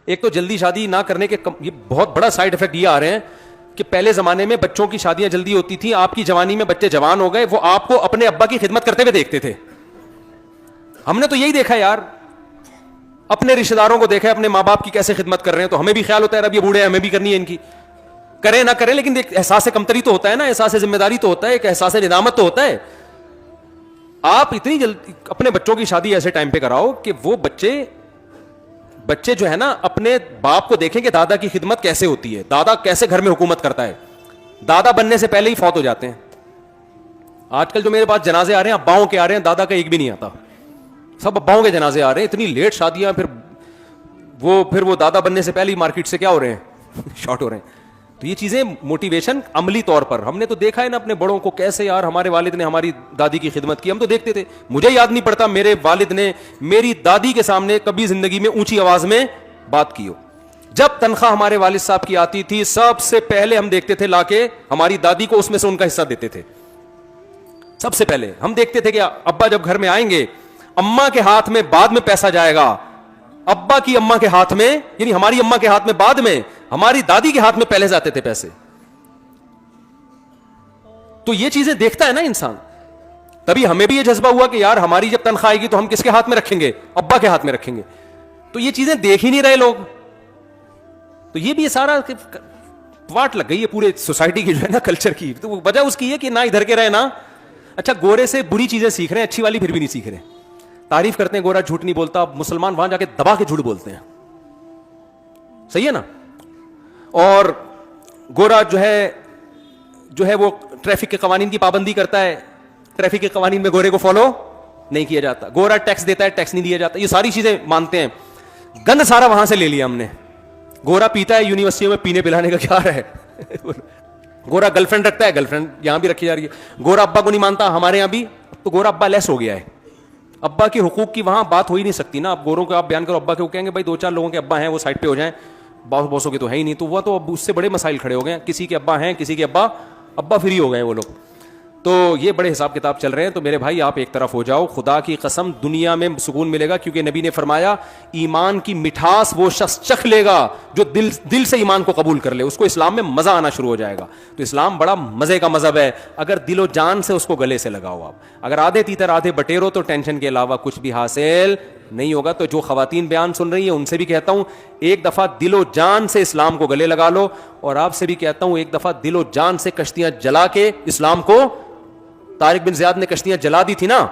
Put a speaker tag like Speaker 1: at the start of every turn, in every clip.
Speaker 1: ایک تو جلدی شادی نہ کرنے کے یہ بہت بڑا سائڈ افیکٹ یہ آ رہے ہیں کہ پہلے زمانے میں بچوں کی شادیاں جلدی ہوتی تھیں, آپ کی جوانی میں بچے جوان ہو گئے, وہ آپ کو اپنے ابا کی خدمت کرتے ہوئے دیکھتے تھے. ہم نے تو یہی دیکھا یار, اپنے رشتہ داروں کو دیکھا ہے اپنے ماں باپ کی کیسے خدمت کر رہے ہیں, تو ہمیں بھی خیال ہوتا ہے اب یہ بوڑھے ہیں ہمیں بھی کرنی ہے ان کی, کریں نہ کریں لیکن ایک احساس کمتری تو ہوتا ہے نا, احساس ذمہ داری تو ہوتا ہے, ایک احساس ندامت تو ہوتا ہے. آپ اتنی جلدی اپنے بچوں کی شادی ایسے ٹائم پہ کراؤ کہ وہ بچے جو ہے نا اپنے باپ کو دیکھیں کہ دادا کی خدمت کیسے ہوتی ہے, دادا کیسے گھر میں حکومت کرتا ہے. دادا بننے سے پہلے ہی فوت ہو جاتے ہیں. آج کل جو میرے پاس جنازے آ رہے ہیں اباؤں کے آ رہے ہیں, دادا کا ایک بھی نہیں آتا, سب اباؤں کے جنازے آ رہے ہیں. اتنی لیٹ شادیاں, پھر وہ دادا بننے سے پہلے ہی مارکیٹ سے کیا ہو رہے ہیں, شارٹ ہو رہے ہیں. تو یہ چیزیں موٹیویشن عملی طور پر ہم نے تو دیکھا ہے نا اپنے بڑوں کو کیسے یار ہمارے والد نے ہماری دادی کی خدمت کی, ہم تو دیکھتے تھے. مجھے یاد نہیں پڑتا میرے والد نے میری دادی کے سامنے کبھی زندگی میں اونچی آواز میں بات کی ہو. جب تنخواہ ہمارے والد صاحب کی آتی تھی سب سے پہلے ہم دیکھتے تھے لا کے ہماری دادی کو اس میں سے ان کا حصہ دیتے تھے. سب سے پہلے ہم دیکھتے تھے کہ ابا جب گھر میں آئیں گے اماں کے ہاتھ میں بعد میں پیسہ جائے گا, ابا کی اماں کے ہاتھ میں, یعنی ہماری اماں کے ہاتھ میں بعد میں, ہماری دادی کے ہاتھ میں پہلے جاتے تھے پیسے. تو یہ چیزیں دیکھتا ہے نا انسان, تبھی ہمیں بھی یہ جذبہ ہوا کہ یار ہماری جب تنخواہ آئے گی تو ہم کس کے ہاتھ میں رکھیں گے, ابا کے ہاتھ میں رکھیں گے. تو یہ چیزیں دیکھ ہی نہیں رہے لوگ. تو یہ بھی سارا واٹ لگ گئی ہے پورے سوسائٹی کی جو ہے نا کلچر کی. تو وجہ اس کی ہے کہ نہ ادھر کے رہے نا, اچھا گورے سے بری چیزیں سیکھ رہے ہیں, اچھی والی پھر بھی نہیں سیکھ رہے. تعریف کرتے ہیں گورا جھوٹ نہیں بولتا, مسلمان وہاں جا کے دبا کے جھوٹ بولتے ہیں. صحیح ہے نا. اور گورا جو ہے وہ ٹریفک کے قوانین کی پابندی کرتا ہے, ٹریفک کے قوانین میں گورے کو فالو نہیں کیا جاتا. گورا ٹیکس دیتا ہے, ٹیکس نہیں دیا جاتا. یہ ساری چیزیں مانتے ہیں. گند سارا وہاں سے لے لیا ہم نے. گورا پیتا ہے یونیورسٹیوں میں, پینے پلانے کا کیا ہے. گورا گرل فرینڈ رکھتا ہے, گرل فرینڈ یہاں بھی رکھی جا رہی ہے. گورا ابا کو نہیں مانتا, ہمارے یہاں بھی تو گورا ابا لیس ہو گیا ہے. ابا کے حقوق کی وہاں بات ہو ہی نہیں سکتی نا. اب گوروں کو آپ بیان کرو ابا کے, وہ کہیں گے بھائی 2-4 لوگوں کے ابا ہیں وہ سائڈ پہ ہو جائیں, باسوں کے تو ہے ہی نہیں. تو وہ تو اب اس سے بڑے مسائل کھڑے ہو گئے ہیں. کسی کے ابا ہیں, کسی کے ابا فری ہو گئے ہیں وہ لوگ. تو یہ بڑے حساب کتاب چل رہے ہیں. تو میرے بھائی آپ ایک طرف ہو جاؤ, خدا کی قسم دنیا میں سکون ملے گا, کیونکہ نبی نے فرمایا ایمان کی مٹھاس وہ شخص چکھ لے گا جو دل سے ایمان کو قبول کر لے, اس کو اسلام میں مزہ آنا شروع ہو جائے گا. تو اسلام بڑا مزے کا مذہب ہے اگر دل و جان سے اس کو گلے سے لگاؤ آپ. اگر آدھے تیتر آدھے بٹیرو تو ٹینشن کے علاوہ کچھ بھی حاصل نہیں ہوگا. تو جو خواتین بیان سن رہی ہیں ان سے بھی کہتا ہوں ایک دفعہ دل و جان سے اسلام کو گلے لگا لو, اور آپ سے بھی کہتا ہوں ایک دفعہ دل و جان سے کشتیاں جلا کے اسلام کو, طارق بن زیاد نے کشتیاں جلا دی تھی نا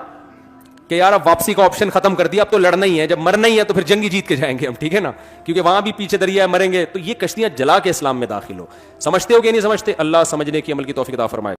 Speaker 1: کہ یار اب واپسی کا آپشن ختم کر دیا, اب تو لڑنا ہی ہے, جب مرنا ہی ہے تو پھر جنگی جیت کے جائیں گے ہم, ٹھیک ہے نا, کیونکہ وہاں بھی پیچھے دریا ہے مریں گے. تو یہ کشتیاں جلا کے اسلام میں داخل ہو. سمجھتے ہو کہ نہیں سمجھتے؟ اللہ سمجھنے کی عمل کی توفیق عطا فرمائے.